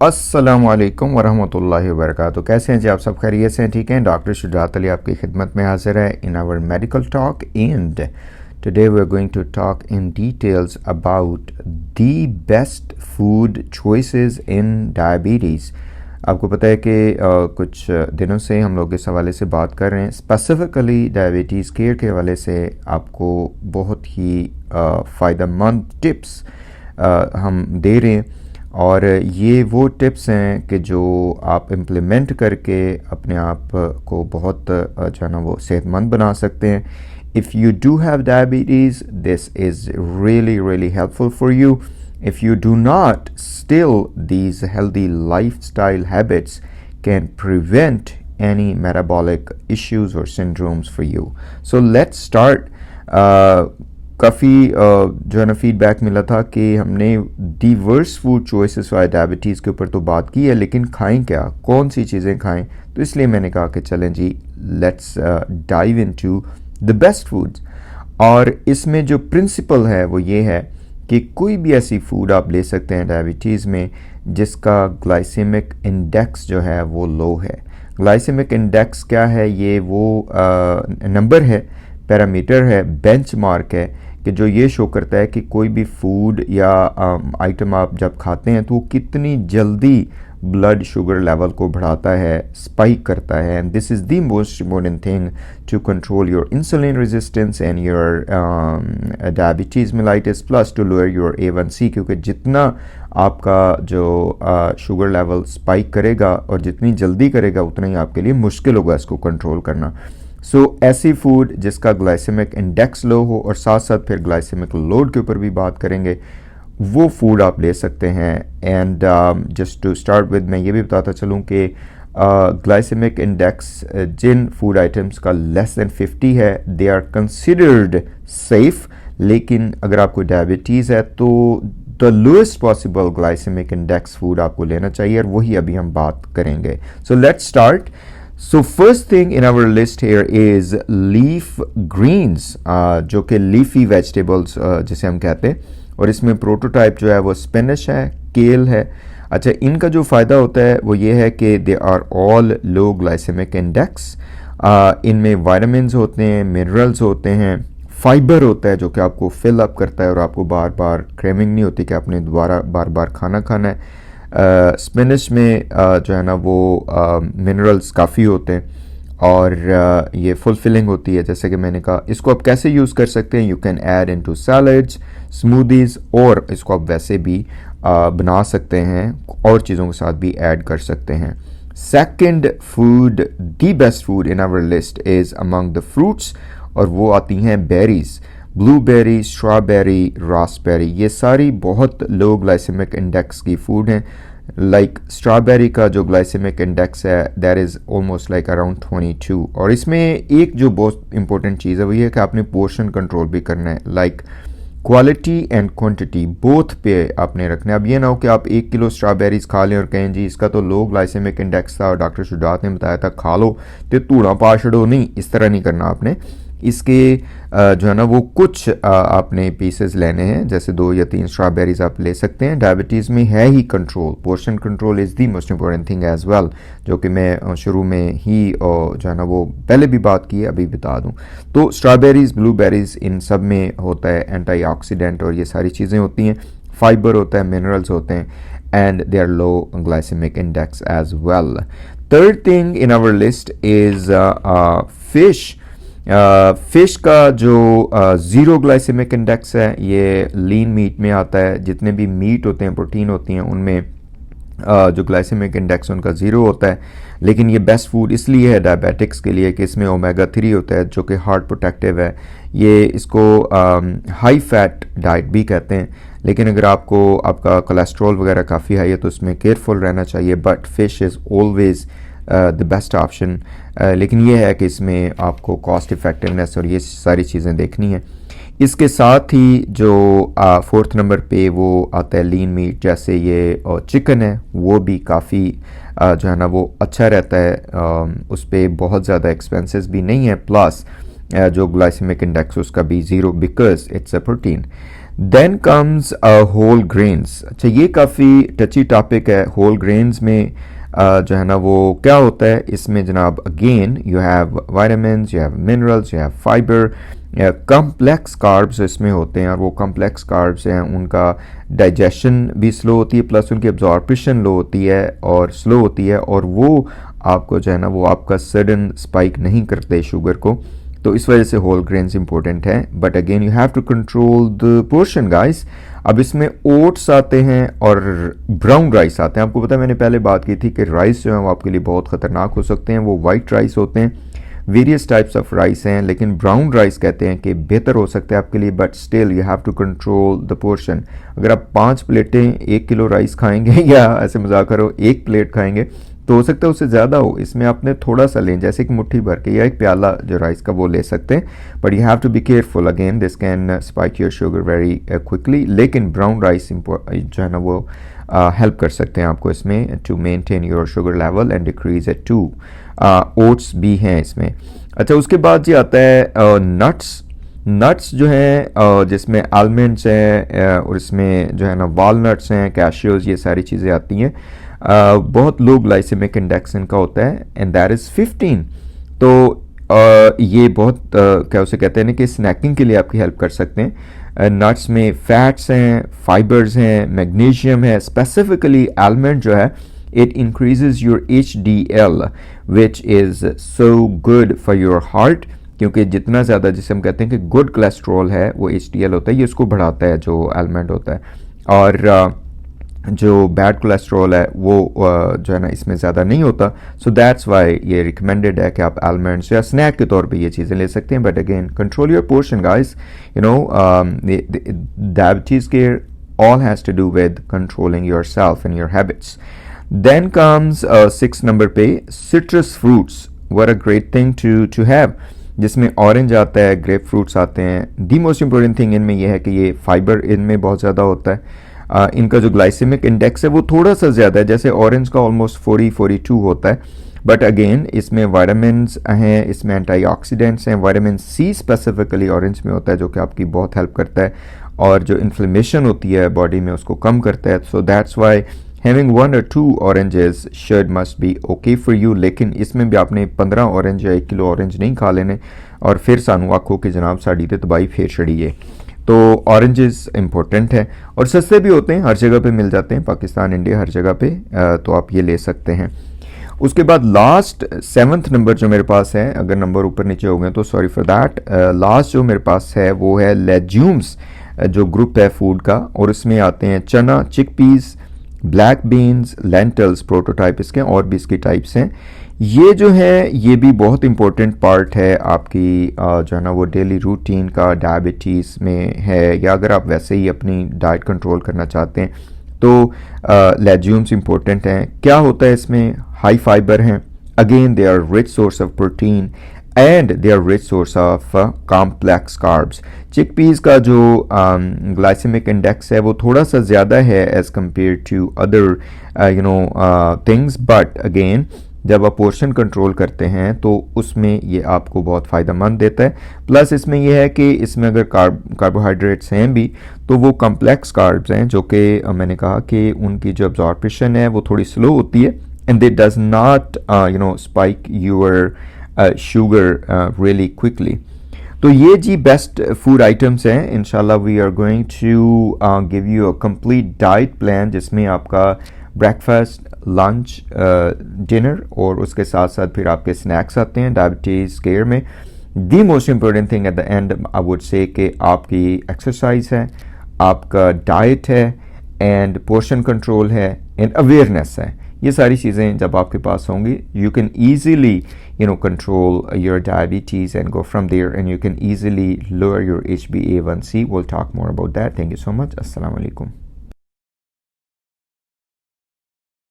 अस्सलामुअलैकुम वरहमतुल्लाहि वबरकातुहू। कैसे हैं जी आप सब? खैरियत से हैं? ठीक हैं। डॉक्टर शुजात अली आपकी खिदमत में हाजिर है in our medical talk and today we are going to talk in details about the best food choices in diabetes. आपको पता है कि कुछ दिनों से हम लोग इस हवाले से बात कर रहे हैं, स्पेसिफ़िकली डायबिटीज़ केयर के हवाले से आपको बहुत ही फ़ायदेमंद टिप्स हम दे रहे हैं। और ये वो टिप्स हैं कि जो आप इम्प्लीमेंट करके अपने आप को बहुत जो है ना वो सेहतमंद बना सकते हैं। If you do have diabetes this is really helpful for you. If you do not, still these healthy lifestyle habits can prevent any metabolic issues or syndromes for you. So let's start. काफ़ी जो है ना feedback मिला था कि हमने Divers food choices for diabetes के ऊपर तो बात की है, लेकिन खाएं क्या, कौन सी चीज़ें खाएं। तो इसलिए मैंने कहा कि चलें जी, let's dive into the best foods. और इसमें जो प्रिंसिपल है वो ये है कि कोई भी ऐसी फूड आप ले सकते हैं डायबिटीज़ में जिसका ग्लाइसेमिक इंडेक्स जो है वो लो है। ग्लाइसेमिक इंडेक्स क्या है? ये वो नंबर है, पैरामीटर है, बेंचमार्क है कि जो ये शो करता है कि कोई भी फूड या आइटम आप जब खाते हैं तो वो कितनी जल्दी ब्लड शुगर लेवल को बढ़ाता है, स्पाइक करता है। And this is the most important thing to control your insulin resistance and your diabetes mellitus plus to lower your A1C, क्योंकि जितना आपका जो शुगर लेवल स्पाइक करेगा और जितनी जल्दी करेगा उतना ही आपके लिए मुश्किल होगा इसको कंट्रोल करना। सो ऐसी फूड जिसका ग्लाइसेमिक इंडेक्स लो हो, और साथ साथ फिर ग्लाइसेमिक लोड के ऊपर भी बात करेंगे, वो फूड आप ले सकते हैं। And just to start with मैं ये भी बताता चलूँ कि ग्लाइसेमिक इंडेक्स जिन फूड आइटम्स का लेस दैन 50 है दे आर कंसिडर्ड सेफ, लेकिन अगर आपको डायबिटीज़ है तो the lowest possible glycaemic index food आपको लेना चाहिए, और वही अभी हम बात करेंगे। So let's start. So first thing in our list here is leaf greens, जो कि leafy vegetables जिसे हम कहते हैं, और इसमें प्रोटोटाइप जो है वो स्पिनच है, केल है। अच्छा, इनका जो फ़ायदा होता है वो ये है कि they are all low glycaemic index. इनमें वाइटामिन्स होते हैं, मिनरल्स होते हैं, फाइबर होता है जो कि आपको फिल अप करता है और आपको बार बार क्रेविंग नहीं होती कि आपने दोबारा बार बार खाना है। स्पिनच में जो है ना वो मिनरल्स काफ़ी होते हैं और ये फुलफिलिंग होती है। जैसे कि मैंने कहा, इसको आप कैसे यूज़ कर सकते हैं? You can add into salads, smoothies, और इसको आप वैसे भी बना सकते हैं, और चीज़ों के साथ भी ऐड कर सकते हैं। Second food, the best food in our list is among the fruits, और वो आती हैं बेरीज़। ब्लूबेरी, स्ट्रॉबेरी, रास्पबेरी, ये सारी बहुत लो ग्लाइसेमिक इंडेक्स की फूड हैं। लाइक स्ट्रॉबेरी का जो ग्लाइसेमिक इंडेक्स है that is almost like around 22। और इसमें एक जो बहुत इंपॉर्टेंट चीज़ है वो ये है कि आपने पोर्शन कंट्रोल भी करना है, like quality and quantity both पे आपने रखना है। अब ये ना हो कि आप 1 किलो स्ट्रॉबेरीज खा लें और कहें जी इसका तो लो ग्लाइसेमिक इंडेक्स था और डॉक्टर शुजात ने बताया था खा लो तो धूड़ा पा छड़ो, नहीं, इस तरह नहीं करना आपने। इसके जो है ना वो कुछ आपने पीसेस लेने हैं, जैसे 2 या 3 स्ट्रॉबेरीज आप ले सकते हैं। डायबिटीज़ में है ही control, portion control is the most important thing as well, जो कि मैं शुरू में ही जो है ना वो पहले भी बात की है, अभी बता दूं। तो स्ट्रॉबेरीज़, ब्लूबेरीज़, इन सब में होता है एंटीऑक्सीडेंट और ये सारी चीज़ें होती हैं, फाइबर होता है, मिनरल्स होते हैं, and they are low glycaemic index as well. Third thing in our list is fish. Fish का जो ज़ीरो ग्लाइसेमिक इंडेक्स है ये लीन मीट में आता है। जितने भी मीट होते हैं, प्रोटीन होती हैं, उनमें जो ग्लाइसेमिक इंडेक्स उनका ज़ीरो होता है। लेकिन ये बेस्ट फूड इसलिए है डायबिटिक्स के लिए कि इसमें ओमेगा 3 होता है जो कि हार्ट प्रोटेक्टिव है। ये इसको हाई फैट डाइट भी कहते हैं, लेकिन अगर आपको आपका कोलेस्ट्रॉल वगैरह काफ़ी हाई है तो इसमें केयरफुल रहना चाहिए। But fish is always the best option. लेकिन ये है कि इसमें आपको कॉस्ट इफ़ेक्टिवनेस और ये सारी चीज़ें देखनी है। इसके साथ ही जो 4th नंबर पे वो आता है लीन मीट, जैसे ये चिकन है, वो भी काफ़ी जो है ना वो अच्छा रहता है। उस पर बहुत ज़्यादा एक्सपेंसेस भी नहीं है, प्लस जो ग्लाइसेमिक इंडेक्स उसका भी zero because it's a protein. Then comes whole grains. अच्छा, ये काफ़ी टची टॉपिक है। होल ग्रेन्स में जो है ना वो क्या होता है, इसमें जनाब again you have vitamins, you have minerals, you have fibre, complex carbs इसमें होते हैं, और वो कम्प्लेक्स कार्ब्स हैं उनका डाइजेशन भी स्लो होती है, प्लस उनकी एब्जॉर्प्शन लो होती है और स्लो होती है, और वो आपको जो है ना वो आपका सडन स्पाइक नहीं करते शुगर को। तो इस वजह से होल ग्रेन्स इंपॉर्टेंट हैं। But again you have to control the portion guys. अब इसमें ओट्स आते हैं और ब्राउन राइस आते हैं। आपको पता है, मैंने पहले बात की थी कि राइस जो है वो आपके लिए बहुत ख़तरनाक हो सकते हैं। वो वाइट राइस होते हैं, वेरियस टाइप्स ऑफ राइस हैं, लेकिन ब्राउन राइस कहते हैं कि बेहतर हो सकते हैं आपके लिए, but still you have to control the portion. अगर आप 5 प्लेटें 1 किलो राइस खाएंगे या ऐसे मजाक करो 1 प्लेट खाएंगे तो हो सकता है उससे ज़्यादा हो। इसमें आपने थोड़ा सा लें, जैसे कि मुट्ठी भर के या एक प्याला जो राइस का वो ले सकते हैं, but you have to be careful. Again this can spike your sugar very quickly. लेकिन ब्राउन राइस जो है ना वो हेल्प कर सकते हैं आपको इसमें to maintain your sugar level and decrease it too. Oats भी हैं इसमें। अच्छा, उसके बाद जी आता है नट्स। नट्स जो हैं जिसमें आलमंड्स हैं और इसमें जो है ना वॉलनट्स हैं, कैशियोज, ये सारी चीज़ें आती हैं। बहुत लो ग्लाइसेमिक इंडेक्स इनका होता है एंड दैट इज़ 15। तो ये बहुत क्या उसे कहते हैं ना कि स्नैकिंग के लिए आपकी हेल्प कर सकते हैं। नट्स में फैट्स हैं, फाइबर्स हैं, मैग्नीशियम है। स्पेसिफिकली आलमंड जो है it increases your HDL which is so good for your heart, क्योंकि जितना ज़्यादा, जिसे हम कहते हैं कि गुड कोलेस्ट्रॉल है वो HDL होता है, ये उसको बढ़ाता है जो आलमंड होता है। और जो बैड कोलेस्ट्रॉल है वो जो है ना इसमें ज़्यादा नहीं होता। सो दैट्स वाई ये रिकमेंडेड है कि आप आलमंड्स या स्नैक के तौर पे ये चीज़ें ले सकते हैं। But again control your portion guys, you know diabetes care all has to do with controlling yourself and your habits. Then comes 6 number पे citrus fruits. What a great thing to have. जिसमें orange आता है, grep fruits आते हैं। The most important thing इनमें यह है कि ये फाइबर इनमें बहुत ज़्यादा होता है। इनका जो ग्लाइसेमिक इंडेक्स है वो थोड़ा सा ज़्यादा है, जैसे ऑरेंज का ऑलमोस्ट 40-42 होता है। बट अगेन इसमें वाइटामिन्स हैं, इसमें एंटीऑक्सीडेंट्स हैं। वाइटामिन सी स्पेसिफिकली ऑरेंज में होता है जो कि आपकी बहुत हेल्प करता है और जो इन्फ्लेमेशन होती है बॉडी में उसको कम करता है। So that's why having 1 or 2 oranges should must be okay for you. लेकिन इसमें भी आपने 15 ऑरेंज या 1 किलो ऑरेंज नहीं खा लेने और फिर सानू आखो कि जनाब साड़ी तो तबाही फिर छड़िए। तो ऑरेंजेस इंपॉर्टेंट है और सस्ते भी होते हैं, हर जगह पे मिल जाते हैं, पाकिस्तान, इंडिया, हर जगह पे। तो आप ये ले सकते हैं। उसके बाद लास्ट 7th नंबर जो मेरे पास है, अगर नंबर ऊपर नीचे हो गए तो सॉरी फॉर दैट। लास्ट जो मेरे पास है वो है लेज्यूम्स, जो ग्रुप है फूड का, और इसमें आते हैं चना, chickpeas, black beans, lentils, prototype इसके, और भी इसकी टाइप्स हैं। ये जो है ये भी बहुत इंपॉर्टेंट पार्ट है आपकी जो है ना वो डेली रूटीन का, डायबिटीज़ में है, या अगर आप वैसे ही अपनी डाइट कंट्रोल करना चाहते हैं तो लेज्यूम्स इंपॉर्टेंट हैं। क्या होता है इसमें? हाई फाइबर हैं, again they are rich source of protein and they are rich source of complex carbs. Chickpeas का जो ग्लाइसेमिक इंडेक्स है वो थोड़ा सा ज़्यादा है as compare to other things, but again जब आप पोर्शन कंट्रोल करते हैं तो उसमें ये आपको बहुत फ़ायदेमंद देता है। प्लस इसमें यह है कि इसमें अगर कार्बोहाइड्रेट्स हैं भी तो वो कम्प्लेक्स कार्ब्स हैं, जो कि मैंने कहा कि उनकी जो एब्जॉर्प्शन है वो थोड़ी स्लो होती है and they does not spike your sugar really quickly. तो ये जी बेस्ट फूड आइटम्स हैं। इंशाल्लाह we are going to give you a complete diet plan जिसमें आपका ब्रेकफास्ट, लंच, डिनर और उसके साथ साथ फिर आपके स्नैक्स आते हैं डायबिटीज़ केयर में। The most important thing at the and I would say कि आपकी एक्सरसाइज है, आपका डाइट है एंड पोर्शन कंट्रोल है एंड अवेयरनेस है। ये सारी चीज़ें जब आपके पास होंगी you can easily control your diabetes and go from there, and you can easily lower your HbA1c. We'll talk more about that. Thank you so much. Assalamu alaikum.